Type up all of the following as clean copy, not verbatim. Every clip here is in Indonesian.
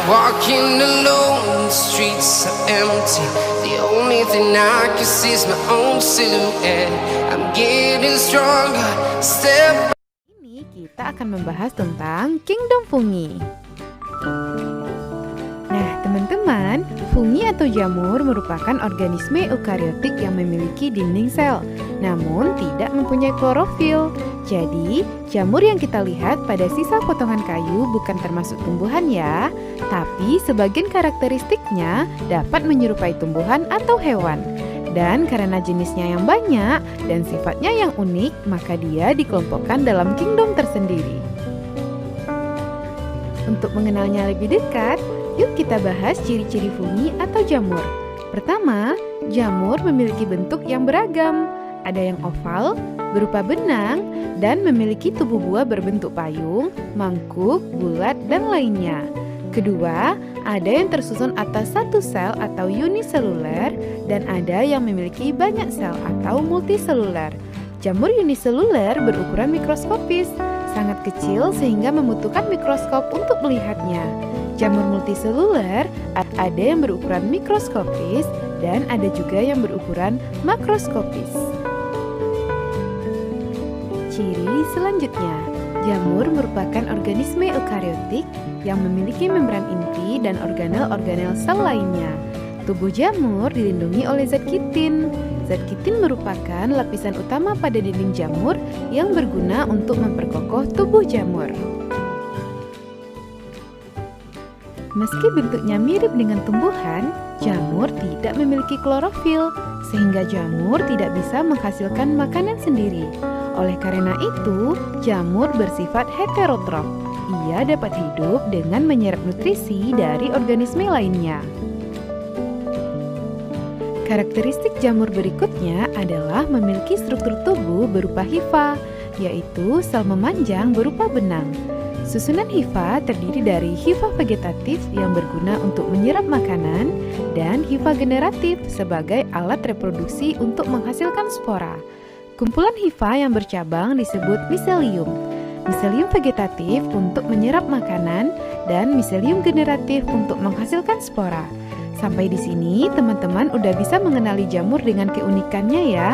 Walking alone, the streets are empty. The only thing I can see is my own silhouette. I'm getting stronger, step. Ini kita akan membahas tentang Kingdom Fungi. Nah, teman-teman, fungi atau jamur merupakan organisme eukariotik yang memiliki dinding sel, namun tidak mempunyai klorofil. Jadi, jamur yang kita lihat pada sisa potongan kayu bukan termasuk tumbuhan ya, tapi sebagian karakteristiknya dapat menyerupai tumbuhan atau hewan. Dan karena jenisnya yang banyak dan sifatnya yang unik, maka dia dikelompokkan dalam kingdom tersendiri. Untuk mengenalnya lebih dekat, yuk kita bahas ciri-ciri fungi atau jamur. Pertama, jamur memiliki bentuk yang beragam. Ada yang oval, berupa benang, dan memiliki tubuh buah berbentuk payung, mangkuk, bulat, dan lainnya. Kedua, ada yang tersusun atas satu sel atau uniseluler, dan ada yang memiliki banyak sel atau multiseluler. Jamur uniseluler berukuran mikroskopis, sangat kecil sehingga membutuhkan mikroskop untuk melihatnya. Jamur multiseluler ada yang berukuran mikroskopis dan ada juga yang berukuran makroskopis. Ciri selanjutnya, jamur merupakan organisme eukariotik yang memiliki membran inti dan organel-organel sel lainnya. Tubuh jamur dilindungi oleh zat kitin. Zat kitin merupakan lapisan utama pada dinding jamur yang berguna untuk memperkokoh tubuh jamur. Meski bentuknya mirip dengan tumbuhan, jamur tidak memiliki klorofil, sehingga jamur tidak bisa menghasilkan makanan sendiri. Oleh karena itu, jamur bersifat heterotrof. Ia dapat hidup dengan menyerap nutrisi dari organisme lainnya. Karakteristik jamur berikutnya adalah memiliki struktur tubuh berupa hifa, yaitu sel memanjang berupa benang. Susunan hifa terdiri dari hifa vegetatif yang berguna untuk menyerap makanan dan hifa generatif sebagai alat reproduksi untuk menghasilkan spora. Kumpulan hifa yang bercabang disebut miselium. Miselium vegetatif untuk menyerap makanan dan miselium generatif untuk menghasilkan spora. Sampai di sini teman-teman udah bisa mengenali jamur dengan keunikannya ya.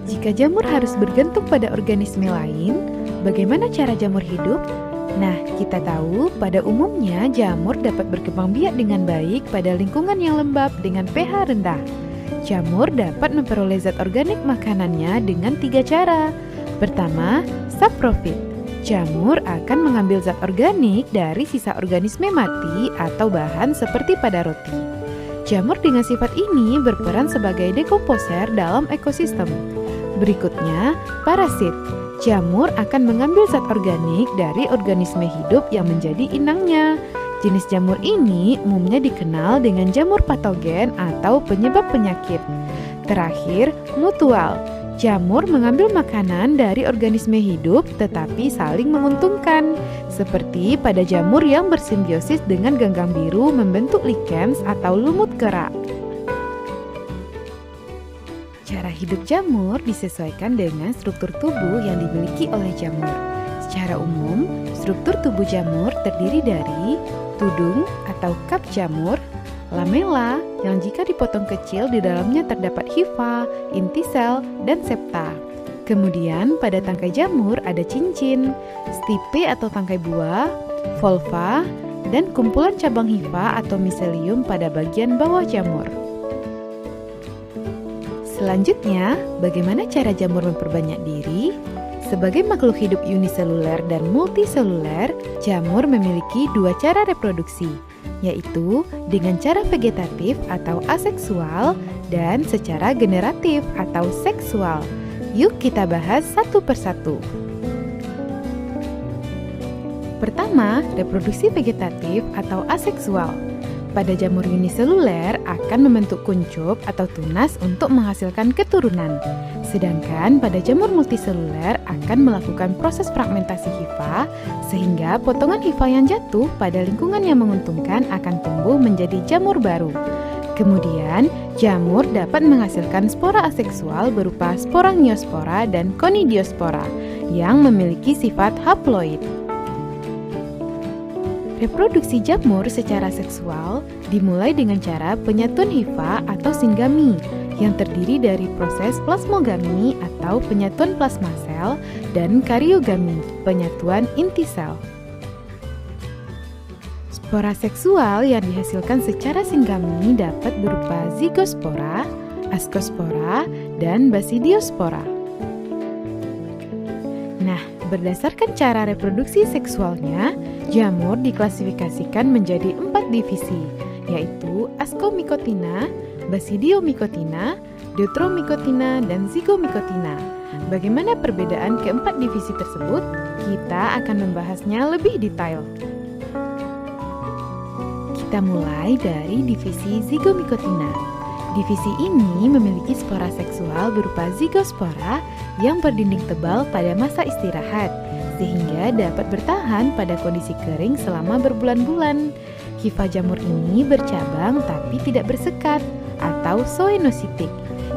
Jika jamur harus bergantung pada organisme lain, bagaimana cara jamur hidup? Nah, kita tahu pada umumnya jamur dapat berkembang biak dengan baik pada lingkungan yang lembab dengan pH rendah. Jamur dapat memperoleh zat organik makanannya dengan 3 cara. Pertama, saprofit. Jamur akan mengambil zat organik dari sisa organisme mati atau bahan seperti pada roti. Jamur dengan sifat ini berperan sebagai dekomposer dalam ekosistem. Berikutnya, parasit. Jamur akan mengambil zat organik dari organisme hidup yang menjadi inangnya. Jenis jamur ini umumnya dikenal dengan jamur patogen atau penyebab penyakit. Terakhir, mutual. Jamur mengambil makanan dari organisme hidup tetapi saling menguntungkan, seperti pada jamur yang bersimbiosis dengan ganggang biru membentuk likens atau lumut kerak. Cara hidup jamur disesuaikan dengan struktur tubuh yang dimiliki oleh jamur. Secara umum, struktur tubuh jamur terdiri dari tudung atau kap jamur, lamela yang jika dipotong kecil di dalamnya terdapat hifa, inti sel, dan septa. Kemudian pada tangkai jamur ada cincin, stipe atau tangkai buah, volva, dan kumpulan cabang hifa atau miselium pada bagian bawah jamur. Selanjutnya, bagaimana cara jamur memperbanyak diri? Sebagai makhluk hidup uniseluler dan multiseluler, jamur memiliki 2 cara reproduksi, yaitu dengan cara vegetatif atau aseksual dan secara generatif atau seksual. Yuk kita bahas satu persatu. Pertama, reproduksi vegetatif atau aseksual. Pada jamur uniseluler akan membentuk kuncup atau tunas untuk menghasilkan keturunan. Sedangkan pada jamur multiseluler akan melakukan proses fragmentasi hifa sehingga potongan hifa yang jatuh pada lingkungan yang menguntungkan akan tumbuh menjadi jamur baru. Kemudian, jamur dapat menghasilkan spora aseksual berupa sporangiospora dan conidiospora yang memiliki sifat haploid. Reproduksi jamur secara seksual dimulai dengan cara penyatuan hifa atau singami yang terdiri dari proses plasmogami atau penyatuan plasma sel dan kariogami, penyatuan inti sel. Spora seksual yang dihasilkan secara singami dapat berupa zigospora, askospora, dan basidiospora. Nah, berdasarkan cara reproduksi seksualnya, jamur diklasifikasikan menjadi 4 divisi, yaitu askomikotina, basidiomikotina, deuteromikotina, dan zigomikotina. Bagaimana perbedaan keempat divisi tersebut? Kita akan membahasnya lebih detail. Kita mulai dari divisi zigomikotina. Divisi ini memiliki spora seksual berupa zigospora yang berdinding tebal pada masa istirahat, sehingga dapat bertahan pada kondisi kering selama berbulan-bulan. Hifa jamur ini bercabang tapi tidak bersekat atau zoenositik.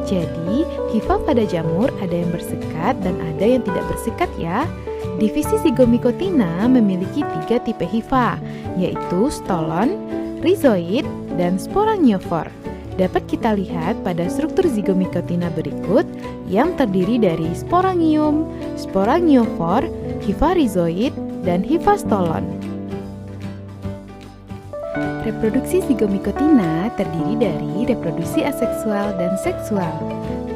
Jadi, hifa pada jamur ada yang bersekat dan ada yang tidak bersekat ya. Divisi zigomikotina memiliki 3 tipe hifa, yaitu stolon, rhizoid, dan sporangiopor. Dapat kita lihat pada struktur zigomikotina berikut yang terdiri dari sporangium, sporangiofor, hifa rhizoid, dan hifa stolon. Reproduksi zigomikotina terdiri dari reproduksi aseksual dan seksual.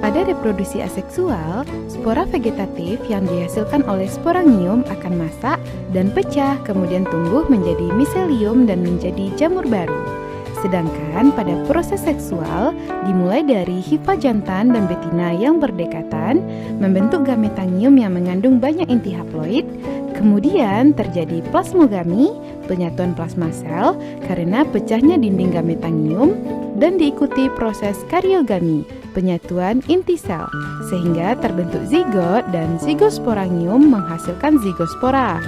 Pada reproduksi aseksual, spora vegetatif yang dihasilkan oleh sporangium akan masak dan pecah, kemudian tumbuh menjadi miselium dan menjadi jamur baru. Sedangkan pada proses seksual dimulai dari hifa jantan dan betina yang berdekatan, membentuk gametangium yang mengandung banyak inti haploid, kemudian terjadi plasmogami, penyatuan plasma sel karena pecahnya dinding gametangium, dan diikuti proses kariogami, penyatuan inti sel, sehingga terbentuk zigot dan zigosporangium menghasilkan zigospora.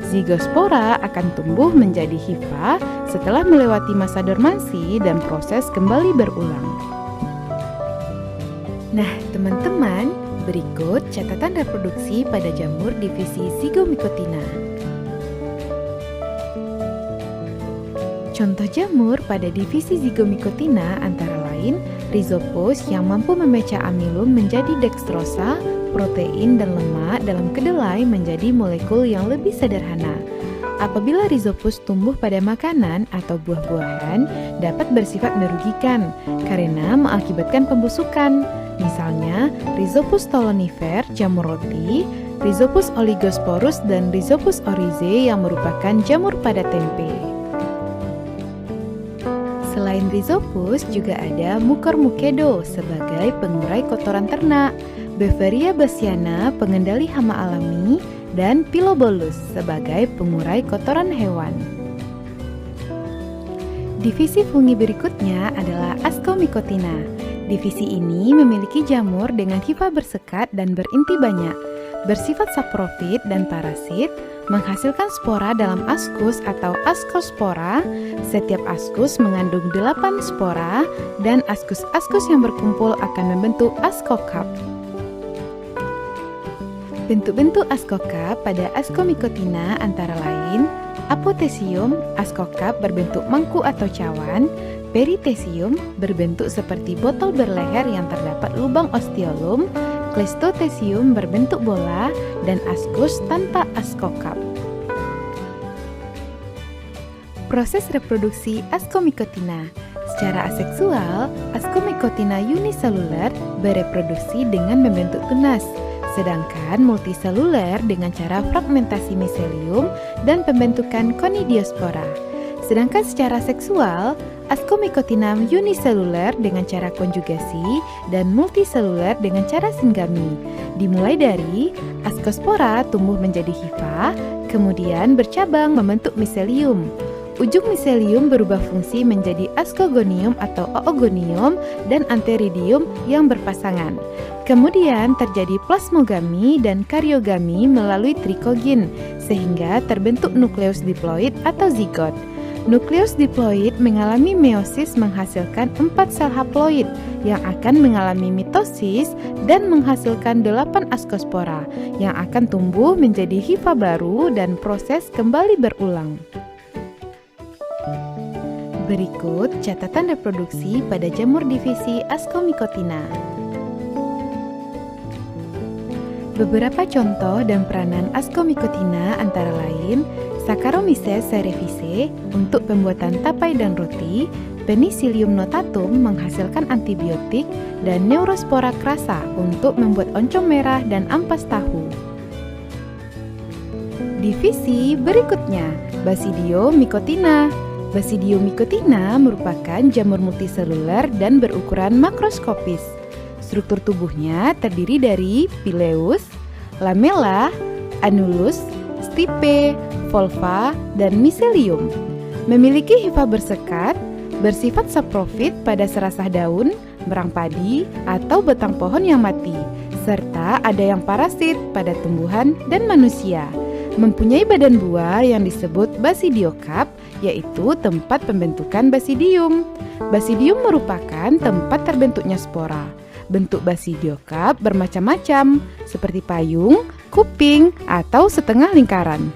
Zigospora akan tumbuh menjadi hifa setelah melewati masa dormansi dan proses kembali berulang. Nah, teman-teman, berikut catatan reproduksi pada jamur divisi zigomikotina. Contoh jamur pada divisi zigomikotina antara lain rhizopus yang mampu memecah amilum menjadi dextrosa, protein dan lemak dalam kedelai menjadi molekul yang lebih sederhana. Apabila rhizopus tumbuh pada makanan atau buah-buahan, dapat bersifat merugikan karena mengakibatkan pembusukan. Misalnya, Rhizopus stolonifer, jamur roti, Rhizopus oligosporus, dan Rhizopus oryzae yang merupakan jamur pada tempe. Selain Rhizopus, juga ada Mucormucedo sebagai pengurai kotoran ternak, Beveria bassiana pengendali hama alami, dan Pilobolus sebagai pengurai kotoran hewan. Divisi fungi berikutnya adalah Ascomycotina. Divisi ini memiliki jamur dengan hifa bersekat dan berinti banyak, bersifat saprofit dan parasit, menghasilkan spora dalam askus atau askospora. Setiap askus mengandung 8 spora dan askus-askus yang berkumpul akan membentuk askokap. Bentuk-bentuk askokap pada Ascomycotina antara lain apotesium, askokap berbentuk mangkuk atau cawan, peritesium berbentuk seperti botol berleher yang terdapat lubang osteolum, Cleistotesium berbentuk bola, dan askus tanpa askokap. Proses reproduksi Ascomycotina. Secara aseksual, Ascomycotina uniseluler bereproduksi dengan membentuk tunas, sedangkan multiseluler dengan cara fragmentasi miselium dan pembentukan conidiospora. Sedangkan secara seksual, Ascomycotina uniseluler dengan cara konjugasi dan multiseluler dengan cara singami. Dimulai dari askospora tumbuh menjadi hifa, kemudian bercabang membentuk miselium. Ujung miselium berubah fungsi menjadi askogonium atau oogonium dan anteridium yang berpasangan. Kemudian terjadi plasmogami dan kariogami melalui trikogin, sehingga terbentuk nukleus diploid atau zigot. Nukleus diploid mengalami meiosis menghasilkan 4 sel haploid yang akan mengalami mitosis dan menghasilkan 8 askospora yang akan tumbuh menjadi hifa baru dan proses kembali berulang. Berikut catatan reproduksi pada jamur divisi Ascomycotina. Beberapa contoh dan peranan Ascomycotina antara lain Saccharomyces cerevisiae untuk pembuatan tapai dan roti, Penicillium notatum menghasilkan antibiotik, dan Neurospora crassa untuk membuat oncom merah dan ampas tahu. Divisi berikutnya, Basidiomycotina. Basidiomycotina merupakan jamur multiseluler dan berukuran makroskopis. Struktur tubuhnya terdiri dari pileus, lamella, annulus, stipe, volva, dan miselium. Memiliki hifa bersekat, bersifat saprofit pada serasah daun, merang padi, atau batang pohon yang mati, serta ada yang parasit pada tumbuhan dan manusia. Mempunyai badan buah yang disebut basidiokarp, yaitu tempat pembentukan basidium. Basidium merupakan tempat terbentuknya spora. Bentuk basidiokarp bermacam-macam, seperti payung, kuping, atau setengah lingkaran.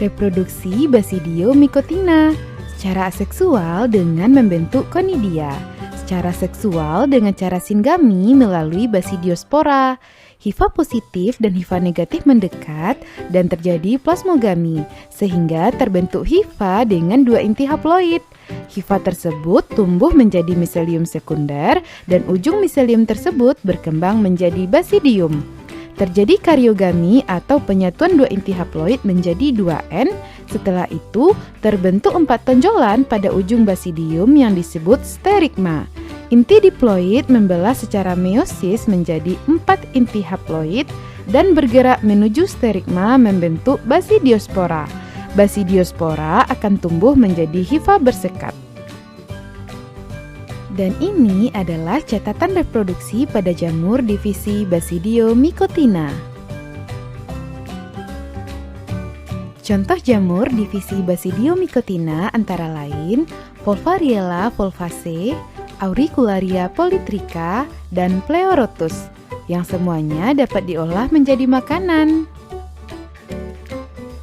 Reproduksi Basidiomycotina secara aseksual dengan membentuk konidia, secara seksual dengan cara singami melalui basidiospora. Hifa positif dan hifa negatif mendekat dan terjadi plasmogami, sehingga terbentuk hifa dengan 2 inti haploid. Hifa tersebut tumbuh menjadi miselium sekunder dan ujung miselium tersebut berkembang menjadi basidium. Terjadi kariogami atau penyatuan 2 inti haploid menjadi 2N. Setelah itu terbentuk 4 tonjolan pada ujung basidium yang disebut sterigma. Inti diploid membelah secara meiosis menjadi 4 inti haploid dan bergerak menuju sterigma membentuk basidiospora. Basidiospora akan tumbuh menjadi hifa bersekat. Dan ini adalah catatan reproduksi pada jamur divisi Basidiomycotina. Contoh jamur divisi Basidiomycotina antara lain Volvariella volvaceae, Auricularia polytricha, dan Pleurotus, yang semuanya dapat diolah menjadi makanan.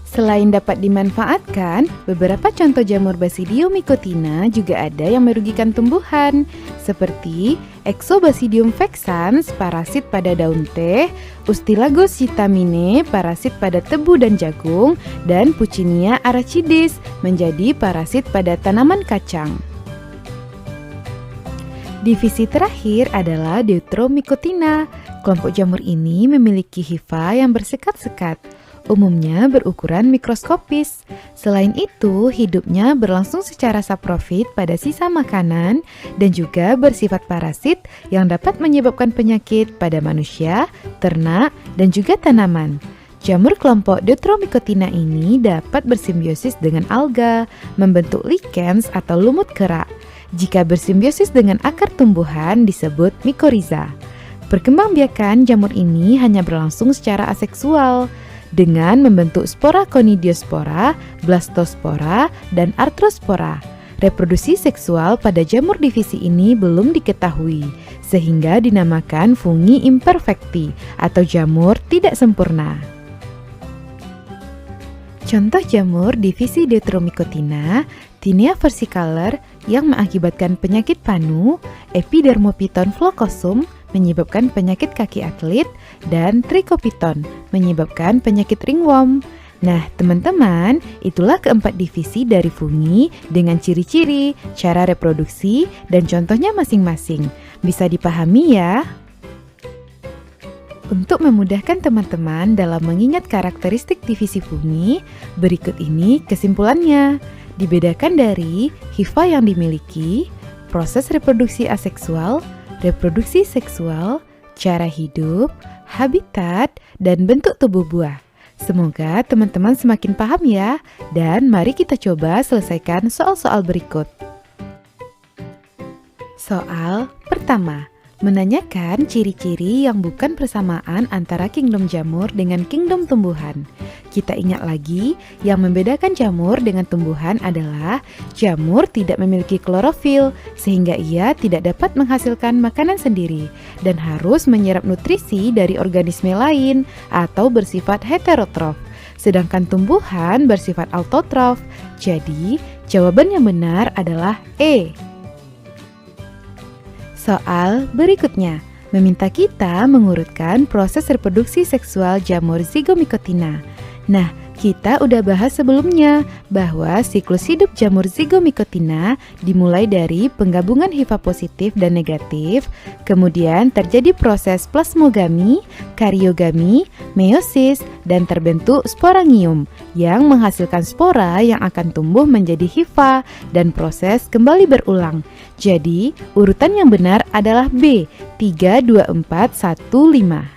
Selain dapat dimanfaatkan, beberapa contoh jamur Basidiomycotina juga ada yang merugikan tumbuhan, seperti Exobasidium vexans, parasit pada daun teh, Ustilagos citamine, parasit pada tebu dan jagung, dan Puccinia aracidis, menjadi parasit pada tanaman kacang. Divisi terakhir adalah Deuteromycotina. Kelompok jamur ini memiliki hifa yang bersekat-sekat, umumnya berukuran mikroskopis. Selain itu, hidupnya berlangsung secara saprofit pada sisa makanan dan juga bersifat parasit yang dapat menyebabkan penyakit pada manusia, ternak, dan juga tanaman. Jamur kelompok Deuteromycotina ini dapat bersimbiosis dengan alga, membentuk lichens atau lumut kerak. Jika bersimbiosis dengan akar tumbuhan disebut mikoriza. Perkembangbiakan jamur ini hanya berlangsung secara aseksual dengan membentuk spora conidiospora, blastospora, dan arthrospora. Reproduksi seksual pada jamur divisi ini belum diketahui, sehingga dinamakan fungi imperfecti atau jamur tidak sempurna. Contoh jamur divisi Deuteromycotina, Tinea versicolor yang mengakibatkan penyakit panu, Epidermophyton flocosum menyebabkan penyakit kaki atlet, dan Trichophyton menyebabkan penyakit ringworm. Nah, teman-teman, itulah keempat divisi dari fungi dengan ciri-ciri, cara reproduksi, dan contohnya masing-masing. Bisa dipahami ya? Untuk memudahkan teman-teman dalam mengingat karakteristik divisi fungi, berikut ini kesimpulannya. Dibedakan dari hifa yang dimiliki, proses reproduksi aseksual, reproduksi seksual, cara hidup, habitat, dan bentuk tubuh buah. Semoga teman-teman semakin paham ya, dan mari kita coba selesaikan soal-soal berikut. Soal pertama, menanyakan ciri-ciri yang bukan persamaan antara kingdom jamur dengan kingdom tumbuhan. Kita ingat lagi, yang membedakan jamur dengan tumbuhan adalah jamur tidak memiliki klorofil, sehingga ia tidak dapat menghasilkan makanan sendiri dan harus menyerap nutrisi dari organisme lain atau bersifat heterotrof. Sedangkan tumbuhan bersifat autotrof, jadi jawaban yang benar adalah E. Soal berikutnya meminta kita mengurutkan proses reproduksi seksual jamur Zygomycotina. Nah, kita udah bahas sebelumnya bahwa siklus hidup jamur Zygomycotina dimulai dari penggabungan hifa positif dan negatif, kemudian terjadi proses plasmogami, kariogami, meiosis, dan terbentuk sporangium yang menghasilkan spora yang akan tumbuh menjadi hifa dan proses kembali berulang. Jadi, urutan yang benar adalah B, 3, 2, 4, 1, 5.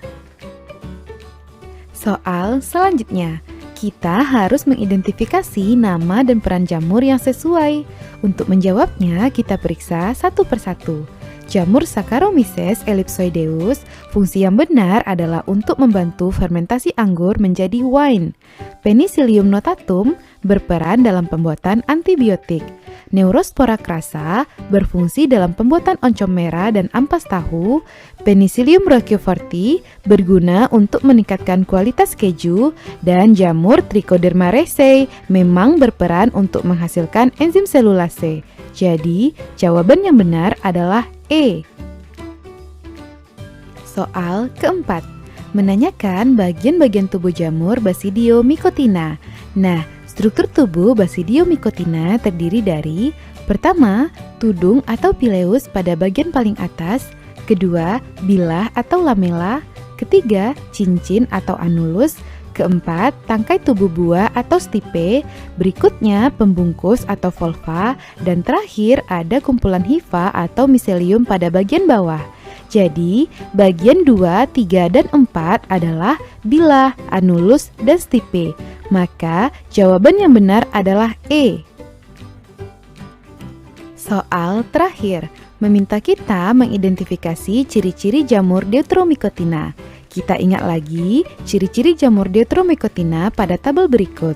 Soal selanjutnya, kita harus mengidentifikasi nama dan peran jamur yang sesuai. Untuk menjawabnya, kita periksa satu persatu. Jamur Saccharomyces ellipsoideus, fungsi yang benar adalah untuk membantu fermentasi anggur menjadi wine. Penicillium notatum berperan dalam pembuatan antibiotik. Neurospora crassa berfungsi dalam pembuatan oncom merah dan ampas tahu. Penicillium roqueforti berguna untuk meningkatkan kualitas keju, dan jamur Trichoderma raceyi memang berperan untuk menghasilkan enzim selulase. Jadi, jawaban yang benar adalah E. Soal keempat, menanyakan bagian-bagian tubuh jamur Basidiomycotina. Nah, struktur tubuh Basidiomycotina terdiri dari: pertama, tudung atau pileus pada bagian paling atas, kedua, bilah atau lamela, ketiga, cincin atau anulus, keempat, tangkai tubuh buah atau stipe, berikutnya pembungkus atau volva, dan terakhir ada kumpulan hifa atau miselium pada bagian bawah. Jadi, bagian 2, 3, dan 4 adalah bilah, anulus, dan stipe. Maka, jawaban yang benar adalah E. Soal terakhir, meminta kita mengidentifikasi ciri-ciri jamur Deuteromycotina. Kita ingat lagi ciri-ciri jamur Deuteromycotina pada tabel berikut.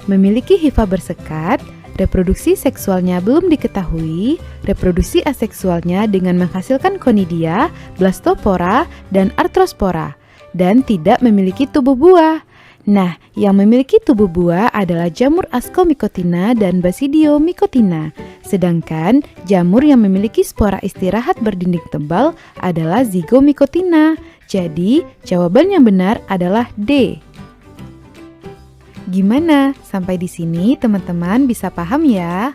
Memiliki hifa bersekat, reproduksi seksualnya belum diketahui, reproduksi aseksualnya dengan menghasilkan conidia, blastopora, dan arthrospora, dan tidak memiliki tubuh buah. Nah, yang memiliki tubuh buah adalah jamur Ascomycotina dan Basidiomycotina. Sedangkan jamur yang memiliki spora istirahat berdinding tebal adalah Zygomycotina. Jadi, jawaban yang benar adalah D. Gimana? Sampai di sini teman-teman bisa paham ya?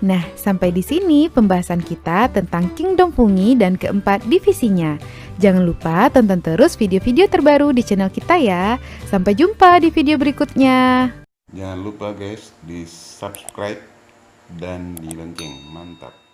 Nah, sampai di sini pembahasan kita tentang kingdom fungi dan keempat divisinya. Jangan lupa tonton terus video-video terbaru di channel kita ya. Sampai jumpa di video berikutnya. Jangan lupa guys, di subscribe dan di lonceng. Mantap.